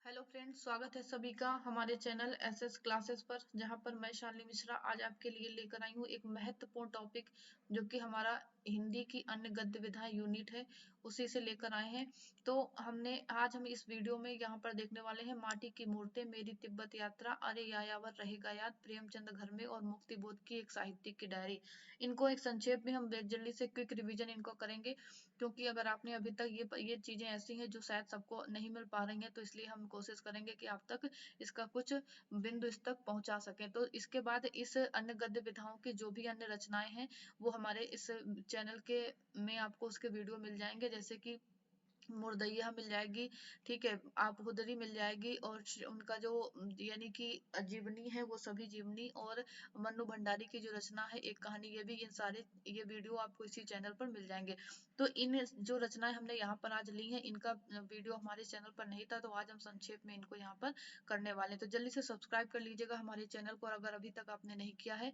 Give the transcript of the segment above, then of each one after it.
Hello friends, स्वागत है सभी का हमारे चैनल एसएस क्लासेस पर, जहां पर मैं शालिनी मिश्रा आज आपके लिए लेकर आई हूं एक महत्वपूर्ण टॉपिक जो कि हमारा हिंदी की अन्य गद्य विधाएं यूनिट है, उसी से लेकर आए हैं। तो आज हम इस वीडियो में यहां पर देखने वाले हैं माटी की मूर्तें, मेरी तिब्बत यात्रा, अरे यायावर रहेगा याद, प्रेमचंद घर में और मुक्ति बोध की एक साहित्यिक की डायरी। इनको एक संक्षेप में हम जल्दी से क्विक रिवीजन इनको करेंगे, क्योंकि अगर आपने अभी तक ये चीजें ऐसी हैं जो शायद सबको नहीं मिल पा रही हैं, तो इसलिए हम कोशिश करेंगे कि आप तक इसका कुछ बिंदु इस तक पहुंचा सकें। तो इसके बाद इस अन्य गद्य विधाओं की जो भी अन्य रचनाएं हैं वो हमारे इस चैनल के में आपको उसके वीडियो मिल जाएंगे, जैसे कि मुर्दैया मिल जाएगी, ठीक है, आप हुदरी मिल जाएगी, और उनका जो यानी कि जीवनी है वो सभी जीवनी, और मन्नू भंडारी की जो रचना है एक कहानी, ये भी, ये वीडियो आपको इसी चैनल पर मिल जाएंगे। तो इन जो रचनाएं हमने यहाँ पर आज ली हैं, इनका वीडियो हमारे चैनल पर नहीं था, तो आज हम संक्षेप में इनको यहाँ पर करने वाले हैं। तो जल्दी से सब्सक्राइब कर लीजिएगा हमारे चैनल को, और अगर अभी तक आपने नहीं किया है,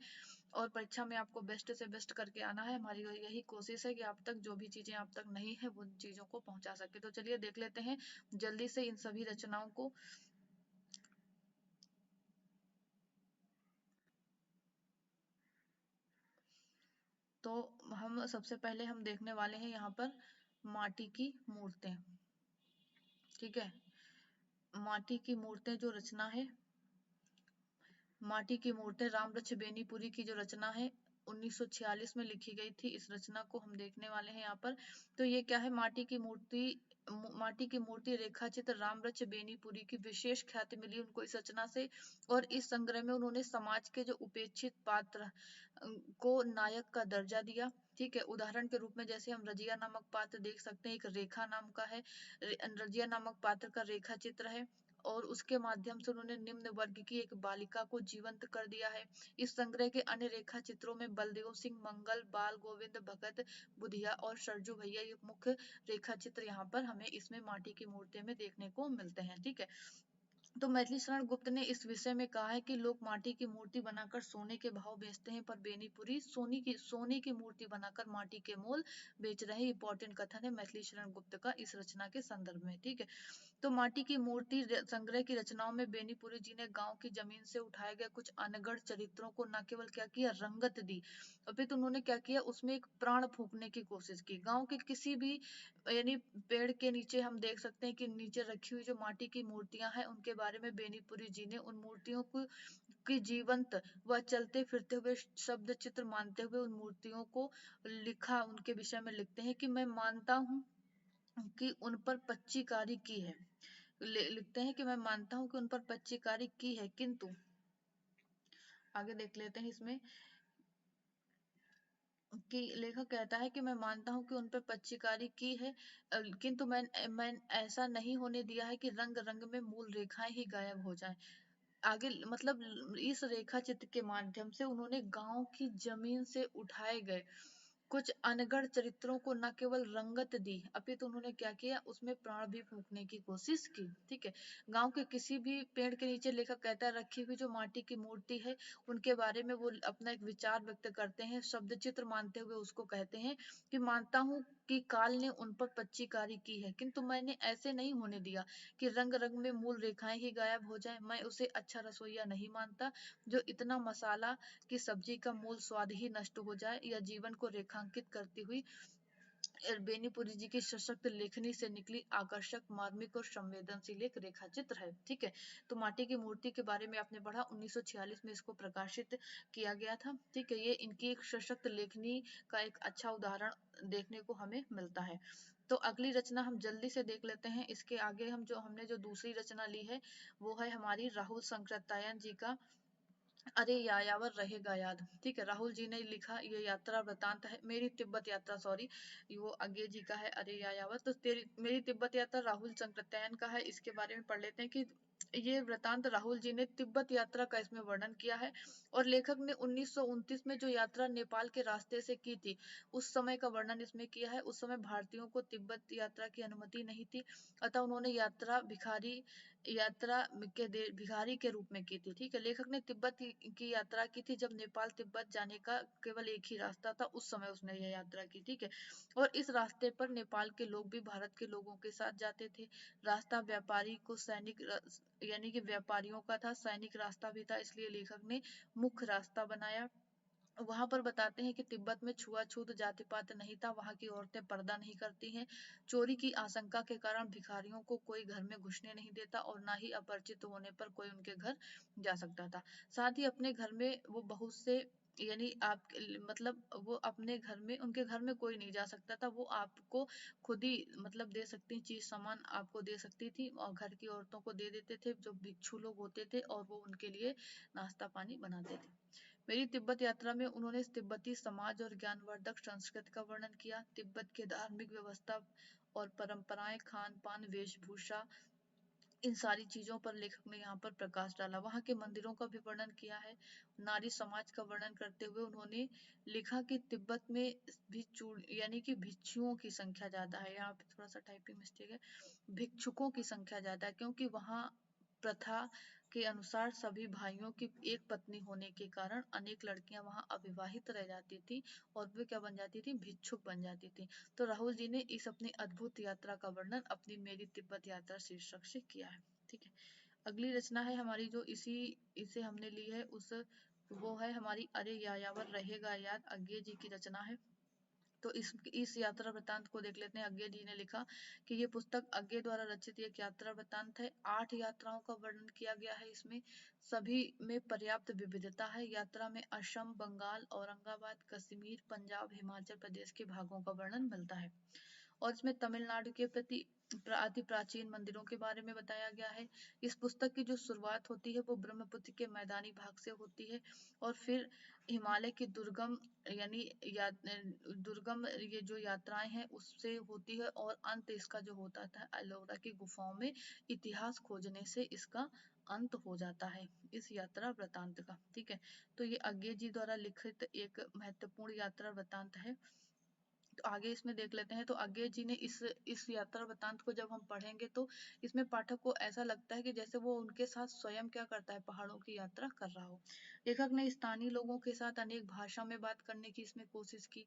और परीक्षा में आपको बेस्ट से बेस्ट करके आना है, हमारी यही कोशिश है कि आप तक जो भी चीजें आप तक नहीं है वो चीजों को पहुंचा सके। तो चलिए देख लेते हैं जल्दी से इन सभी रचनाओं को। तो हम सबसे पहले हम देखने वाले हैं यहाँ पर माटी की मूर्तें, ठीक है। माटी की मूर्तें जो रचना है, माटी की मूर्तें रामवृक्ष बेनीपुरी की जो रचना है 1946 में लिखी गई थी। इस रचना को हम देखने वाले हैं यहाँ पर। तो ये क्या है, माटी की मूर्ति रेखा चित्र रामवृक्ष बेनीपुरी की विशेष ख्याति मिली उनको इस रचना से, और इस संग्रह में उन्होंने समाज के जो उपेक्षित पात्र को नायक का दर्जा दिया, ठीक है। उदाहरण के रूप में जैसे हम रजिया नामक पात्र देख सकते हैं, एक रेखा नाम का है, रजिया नामक पात्र का रेखा चित्र है, और उसके माध्यम से उन्होंने निम्न वर्ग की एक बालिका को जीवंत कर दिया है। इस संग्रह के अन्य रेखा चित्रों में बलदेव सिंह, मंगल, बाल गोविंद भगत, बुधिया और सरजू भैया, ये मुख्य रेखा चित्र यहाँ पर हमें इसमें माटी की मूर्ति में देखने को मिलते हैं, ठीक है। तो मैथिली शरण गुप्त ने इस विषय में कहा है कि लोग माटी की मूर्ति बनाकर सोने के भाव बेचते हैं, पर बेनीपुरी सोने की मूर्ति बनाकर माटी के मोल बेच रहे हैं। इंपॉर्टेंट कथन है मैथिली शरण गुप्त का इस रचना के संदर्भ में, ठीक है। तो माटी की मूर्ति संग्रह की रचनाओं में बेनीपुरी जी ने गांव की जमीन से उठाए गए कुछ अनगढ़ चरित्रों को न केवल क्या किया, रंगत दी, अपितु उन्होंने क्या किया, उसमें एक प्राण फूंकने की कोशिश की। गांव के किसी भी यानी पेड़ के नीचे हम देख सकते हैं कि नीचे रखी हुई जो माटी की मूर्तियां हैं, उनके बारे में बेनीपुरी जी ने उन मूर्तियों को की जीवंत व चलते फिरते हुए शब्द चित्र मानते हुए उन मूर्तियों को लिखा। उनके विषय में लिखते हैं कि मैं मानता हूँ कि उन पर पच्चीकारी की है, लिखते हैं कि मैं मानता हूं कि उन पर पच्चीकारी की है, किंतु आगे देख लेते हैं इसमें कि लेखक कहता है कि मैं मानता हूं कि उन पर पच्चीकारी की है, किंतु मैं ऐसा नहीं होने दिया है कि रंग रंग में मूल रेखाएं ही गायब हो जाएं। आगे मतलब इस रेखा चित्र के माध्यम से उन्होंने गांव की जमीन से उठाए गए कुछ अनगढ़ चरित्रों को न केवल रंगत दी, अपितु उन्होंने क्या किया, उसमें प्राण भी फूंकने की कोशिश की, ठीक है। गांव के किसी भी पेड़ के नीचे लेखक कहता है रखी हुई जो माटी की मूर्ति है, उनके बारे में वो अपना एक विचार व्यक्त करते हैं, शब्द चित्र मानते हुए उसको कहते हैं कि मानता हूं कि काल ने उन पर पच्चीकारी की है, किंतु मैंने ऐसे नहीं होने दिया कि रंग रंग में मूल रेखाएं ही गायब हो जाए। मैं उसे अच्छा रसोइया नहीं मानता जो इतना मसाला कि सब्जी का मूल स्वाद ही नष्ट हो जाए, या जीवन को रेखांकित करती हुई बेनीपुरी जी की सशक्त लेखनी से निकली आकर्षक, मार्मिक और संवेदनशील एक रेखा चित्र है, ठीक है। तो माटी की मूर्ति के बारे में आपने पढ़ा, 1946 में इसको प्रकाशित किया गया था, ठीक है। ये इनकी एक सशक्त लेखनी का एक अच्छा उदाहरण देखने को हमें मिलता है। तो अगली रचना हम जल्दी से देख लेते हैं। इसके आगे हमने जो दूसरी रचना ली है वो है हमारी राहुल संकृत्यायन जी का अरे यायावर रहेगा याद, ठीक है। राहुल जी ने लिखा, ये यात्रा वृतांत है, मेरी तिब्बत यात्रा, सॉरी, वो आगे जी का है अरे यायावर। तो मेरी तिब्बत यात्रा राहुल संकृत्यायन का है। इसके बारे में पढ़ लेते हैं कि ये वृतांत राहुल जी ने तिब्बत यात्रा का इसमें वर्णन किया है, और लेखक ने 1929 में जो यात्रा नेपाल के रास्ते से की थी उस समय का वर्णन इसमें किया है। उस समय भारतीयों को तिब्बत यात्रा की अनुमति नहीं थी, अतः उन्होंने यात्रा भिखारी यात्रा के भिखारी के रूप में की थी। ठीक है, लेखक ने तिब्बत की यात्रा की थी जब नेपाल तिब्बत जाने का केवल एक ही रास्ता था, उस समय उसने यह यात्रा की। ठीक है, और इस रास्ते पर नेपाल के लोग भी भारत के लोगों के साथ जाते थे। रास्ता व्यापारी को सैनिक यानी कि व्यापारियों का था, सैनिक रास्ता भी था, इसलिए लेखक ने मुख्य रास्ता बनाया। वहां पर बताते हैं कि तिब्बत में छुआछूत जाति पात नहीं था, वहां की औरतें पर्दा नहीं करती हैं, चोरी की आशंका के कारण भिखारियों को कोई घर में घुसने नहीं देता और ना ही अपरिचित होने पर कोई उनके घर जा सकता था। साथ ही अपने घर में वो बहुत से यानी आप मतलब वो अपने घर में उनके घर में कोई नहीं जा सकता था, वो आपको खुद ही मतलब दे सकती चीज सामान आपको दे सकती थी और घर की औरतों को दे देते थे जो भिक्षु लोग होते थे और वो उनके लिए नाश्ता पानी बनाते थे। मेरी तिब्बत यात्रा में उन्होंने तिब्बती समाज और ज्ञानवर्धक संस्कृति का वर्णन किया। तिब्बत के धार्मिक व्यवस्था और परंपराएं, खान पान, वेशभूषा, इन सारी चीजों पर लेखक ने यहाँ पर प्रकाश डाला। वहाँ के मंदिरों का भी वर्णन किया है। नारी समाज का वर्णन करते हुए उन्होंने लिखा कि तिब्बत में भी यानी कि भिक्षुओं की संख्या ज्यादा है। यहाँ पे थोड़ा सा टाइपिंग मिस्टेक है, भिक्षुकों की संख्या ज्यादा है क्योंकि वहाँ प्रथा के अनुसार सभी भाइयों की एक पत्नी होने के कारण अनेक लड़कियां वहां अविवाहित रह जाती थी और वे क्या बन जाती थी, भिक्षुक बन जाती थी। तो राहुल जी ने इस अपनी अद्भुत यात्रा का वर्णन अपनी मेरी तिब्बत यात्रा शीर्षक से किया है। ठीक है, अगली रचना है हमारी जो इसे हमने ली है उस वो है हमारी अरे यायावर रहेगा याद, अज्ञे जी की रचना है। तो इस यात्रा वृतांत को देख लेते हैं। अज्ञे जी ने लिखा कि ये पुस्तक अज्ञे द्वारा रचित एक यात्रा वृतांत है। 8 यात्राओं का वर्णन किया गया है इसमें, सभी में पर्याप्त विविधता है। यात्रा में असम, बंगाल, औरंगाबाद, कश्मीर, पंजाब, हिमाचल प्रदेश के भागों का वर्णन मिलता है और इसमें तमिलनाडु के प्रति अति प्राचीन मंदिरों के बारे में बताया गया है। इस पुस्तक की जो शुरुआत होती है वो ब्रह्मपुत्र के मैदानी भाग से होती है और फिर हिमालय की दुर्गम यानी दुर्गम ये जो यात्राएं हैं उससे होती है और अंत इसका जो होता था एलोरा की गुफाओं में इतिहास खोजने से इसका अंत हो जाता है इस यात्रा वृतांत का। ठीक है, तो ये अज्ञे जी द्वारा लिखित एक महत्वपूर्ण यात्रा वृतांत है। तो आगे इसमें देख लेते हैं। तो आगे जी ने इस यात्रा वृतांत को जब हम पढ़ेंगे तो इसमें पाठक को ऐसा लगता है कि जैसे वो उनके साथ स्वयं क्या करता है, पहाड़ों की यात्रा कर रहा हो। लेखक ने स्थानीय लोगों के साथ अनेक भाषा में बात करने की इसमें कोशिश की।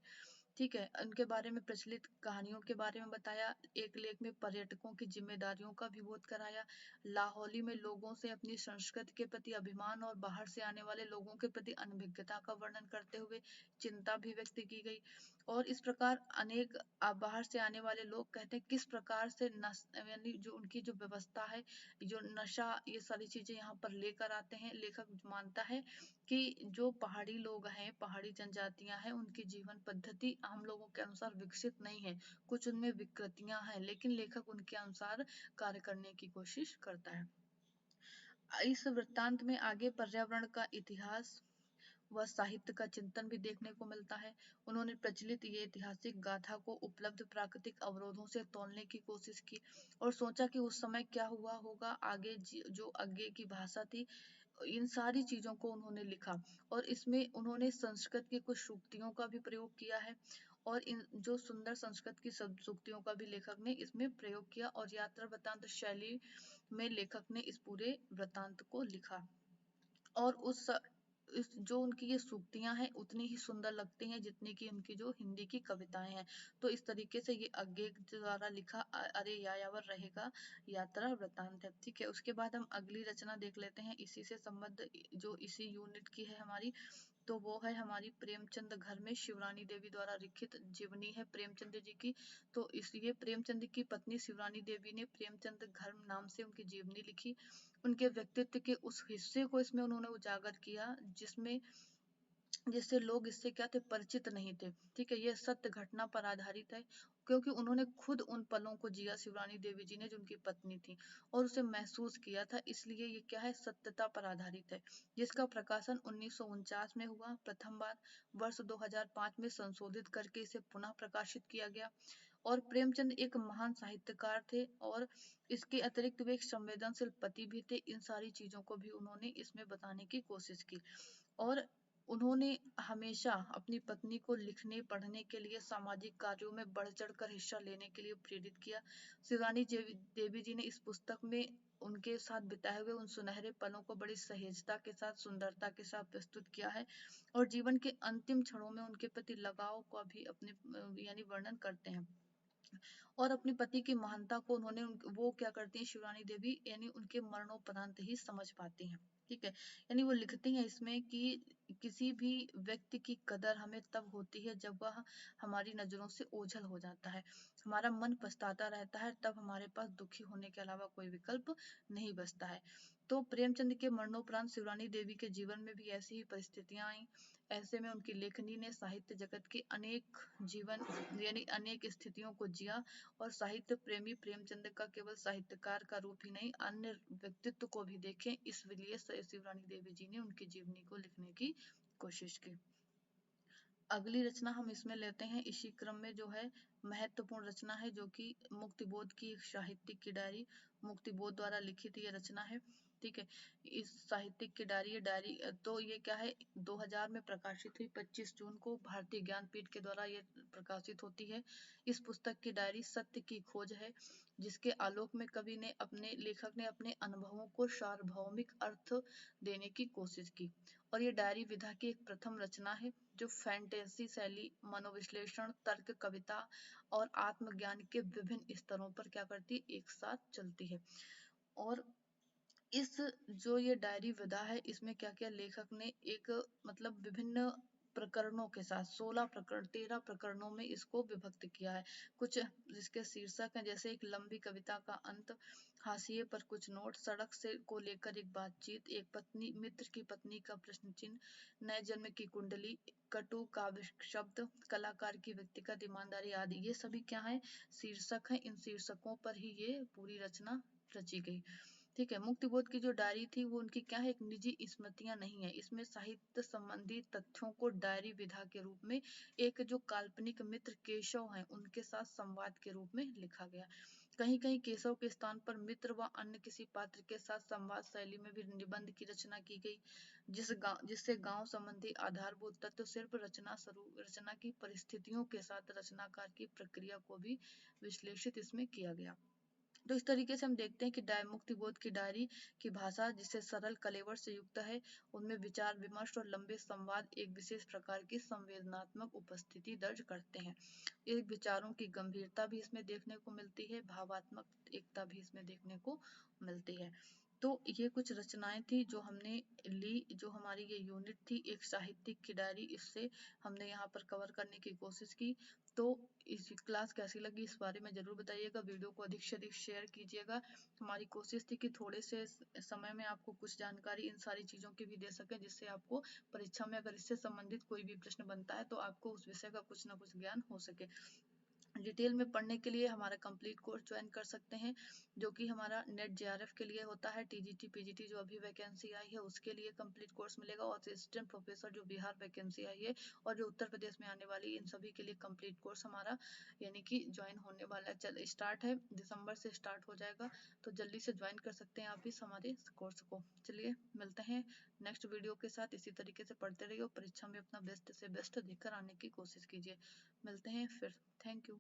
ठीक है, उनके बारे में प्रचलित कहानियों के बारे में बताया। एक लेख में पर्यटकों की जिम्मेदारियों का भी बोध कराया। लाहौली में लोगों से अपनी संस्कृति के प्रति अभिमान और बाहर से आने वाले लोगों के प्रति अनभिज्ञता का वर्णन करते हुए चिंता भी व्यक्त की गई। और इस प्रकार अनेक बाहर से आने वाले लोग कहते हैं किस प्रकार से यानी जो उनकी जो व्यवस्था है, जो नशा, ये सारी चीजें यहाँ पर लेकर आते हैं। लेखक मानता है कि जो पहाड़ी लोग हैं, पहाड़ी जनजातियां हैं, उनकी जीवन पद्धति हम लोगों के अनुसार विकसित नहीं है, कुछ उनमें विकृतियां हैं, लेकिन लेखक उनके अनुसार कार्य करने की कोशिश करता है। इस वृत्तांत में आगे पर्यावरण का इतिहास व साहित्य का चिंतन भी देखने को मिलता है। उन्होंने प्रचलित ये ऐतिहासिक गाथा को उपलब्ध प्राकृतिक अवरोधों से तोलने की कोशिश की और सोचा कि उस समय क्या हुआ होगा, आगे जो आगे की भाषा थी, इन सारी चीजों को उन्होंने लिखा। और इसमें उन्होंने संस्कृत की कुछ सूक्तियों का भी प्रयोग किया है और इन जो सुंदर संस्कृत की सब सूक्तियों का भी लेखक ने इसमें प्रयोग किया और यात्रा वृतांत शैली में लेखक ने इस पूरे वृतांत को लिखा। और जो उनकी ये सूक्तियां हैं उतनी ही सुंदर लगती हैं जितनी कि उनकी जो हिंदी की कविताएं हैं। तो इस तरीके से ये अज्ञे द्वारा लिखा अरे यायावर रहेगा यात्रा वृतांत है। ठीक है, उसके बाद हम अगली रचना देख लेते हैं इसी से संबद्ध, जो इसी यूनिट की है हमारी। तो वो है हमारी प्रेमचंद घर में शिवरानी देवी द्वारा लिखित जीवनी है प्रेमचंद जी की। तो इसलिए प्रेमचंद की पत्नी शिवरानी देवी ने प्रेमचंद घर नाम से उनकी जीवनी लिखी। उनके व्यक्तित्व के उस हिस्से को इसमें उन्होंने उजागर किया जिसमें जिससे लोग इससे क्या थे, परिचित नहीं थे। ठीक है, ये सत्य घटना पर आधारित है क्योंकि उन्होंने खुद उन पलों को जिया, शिवरानी देवी जी ने जो उनकी पत्नी थी, और उसे महसूस किया था, इसलिए ये क्या है, सत्यता पर आधारित है। जिसका प्रकाशन 1949 में हुआ प्रथम बार, वर्ष 2005 में संशोधित करके इसे पुनः प्रकाशित किया गया। और प्रेमचंद एक महान साहित्यकार थे और इसके अतिरिक्त वे एक संवेदनशील पति भी थे। इन सारी चीजों को भी उन्होंने इसमें बताने की कोशिश की। और उन्होंने हमेशा अपनी पत्नी को लिखने पढ़ने के लिए, सामाजिक कार्यों में बढ़ चढ़ कर हिस्सा लेने के लिए प्रेरित किया। शिवरानी देवी जी ने इस पुस्तक में उनके साथ बिताए हुए उन सुनहरे पलों को बड़ी सहेजता के साथ, सुंदरता के साथ प्रस्तुत किया है, और जीवन के अंतिम क्षणों में उनके प्रति लगाव का भी अपने यानी वर्णन करते हैं। और अपने पति की महानता को उन्होंने वो क्या करती हैं शिवरानी देवी, यानी उनके मरणोपरांत ही समझ पाती हैं। ठीक है, यानी वो लिखती हैं इसमें कि किसी भी व्यक्ति की कदर हमें तब होती है जब वह हमारी नजरों से ओझल हो जाता है, हमारा मन पछताता रहता है, तब हमारे पास दुखी होने के अलावा कोई विकल्प नहीं बचता है। तो प्रेमचंद के मरणोपरांत शिवरानी देवी के जीवन में भी ऐसी ही परिस्थितियां आई। ऐसे में उनकी लेखनी ने साहित्य जगत के अनेक जीवन यानी अनेक स्थितियों को जिया, और साहित्य प्रेमी प्रेमचंद का केवल साहित्यकार का रूप ही नहीं, अन्य व्यक्तित्व को भी देखें, इसलिए शिवरानी देवी जी ने उनकी जीवनी को लिखने की कोशिश की। अगली रचना हम इसमें लेते हैं, इसी क्रम में जो है महत्वपूर्ण रचना है, जो कि मुक्तिबोध की एक साहित्यिक की डायरी, मुक्तिबोध द्वारा लिखित ये रचना है। ठीक है, इस साहित्यिक की डायरी, ये डायरी तो ये क्या है 2000 में प्रकाशित हुई, 25 जून को भारतीय ज्ञानपीठ के द्वारा ये प्रकाशित होती है। इस पुस्तक की डायरी सत्य की खोज है, जिसके आलोक में कवि ने अपने लेखक ने अपने अनुभवों को सार्वभौमिक अर्थ देने की कोशिश की। और ये डायरी विधा की एक प्रथम रचना है, जो फैंटेसी शैली, मनोविश्लेषण, तर्क, कविता और आत्मज्ञान के विभिन्न स्तरों पर क्या करती है, एक साथ चलती है। और इस जो ये डायरी विधा है, इसमें क्या क्या लेखक ने एक मतलब विभिन्न प्रकरणों के साथ 16 प्रकरण 13 प्रकरणों में इसको विभक्त किया है। कुछ जिसके शीर्षक हैं, जैसे एक लंबी कविता का अंत, हाशिए पर कुछ नोट, सड़क से को लेकर एक बातचीत, एक पत्नी मित्र की पत्नी का प्रश्न चिन्ह, नए जन्म की कुंडली, कटु काव्य शब्द, कलाकार की व्यक्तिगत ईमानदारी आदि, ये सभी क्या है, शीर्षक हैं। इन शीर्षकों पर ही ये पूरी रचना रची गई। ठीक है, मुक्तिबोध की जो डायरी थी वो उनकी क्या है, एक निजी स्मृतियां नहीं है, इसमें साहित्य संबंधी तथ्यों को डायरी विधा के रूप में एक जो काल्पनिक मित्र केशव हैं उनके साथ संवाद के रूप में लिखा गया। कहीं कहीं केशव के स्थान पर मित्र व अन्य किसी पात्र के साथ संवाद शैली में भी निबंध की रचना की गई, जिससे गांव संबंधी आधारभूत तत्व सिर्फ रचना की परिस्थितियों के साथ रचनाकार की प्रक्रिया को भी विश्लेषित इसमें किया गया। तो इस तरीके से हम देखते हैं कि मुक्तिबोध की डायरी की भाषा, जिसे सरल कलेवर से युक्त है, उनमें विचार विमर्श और लंबे संवाद एक विशेष प्रकार की संवेदनात्मक उपस्थिति दर्ज करते हैं। एक विचारों की गंभीरता भी इसमें देखने को मिलती है, भावात्मक एकता भी इसमें देखने को मिलती है। तो ये कुछ रचनाएं थी जो हमने ली, जो हमारी ये यूनिट थी एक साहित्यिक की डायरी, इससे हमने यहाँ पर कवर करने की कोशिश की। तो इस क्लास कैसी लगी इस बारे में जरूर बताइएगा, वीडियो को अधिक से अधिक शेयर कीजिएगा। हमारी कोशिश थी कि थोड़े से समय में आपको कुछ जानकारी इन सारी चीज़ों की भी दे सकें, जिससे आपको परीक्षा में अगर इससे संबंधित कोई भी प्रश्न बनता है तो आपको उस विषय का कुछ ना कुछ ज्ञान हो सके। डिटेल में पढ़ने के लिए हमारा कंप्लीट कोर्स ज्वाइन कर सकते हैं, जो कि हमारा नेट जेआरएफ के लिए होता है, टीजीटी पीजीटी जो अभी वैकेंसी आई है उसके लिए कंप्लीट कोर्स मिलेगा, और असिस्टेंट प्रोफेसर जो बिहार वैकेंसी आई है और जो उत्तर प्रदेश में आने वाली, इन सभी के लिए कंप्लीट कोर्स हमारा यानी कि ज्वाइन होने वाला है, चल स्टार्ट है, दिसंबर से स्टार्ट हो जाएगा। तो जल्दी से ज्वाइन कर सकते हैं आप इस हमारे कोर्स को। चलिए मिलते हैं नेक्स्ट वीडियो के साथ, इसी तरीके से पढ़ते रहिए और परीक्षा में अपना बेस्ट से बेस्ट देकर आने की कोशिश कीजिए। मिलते हैं फिर, थैंक यू।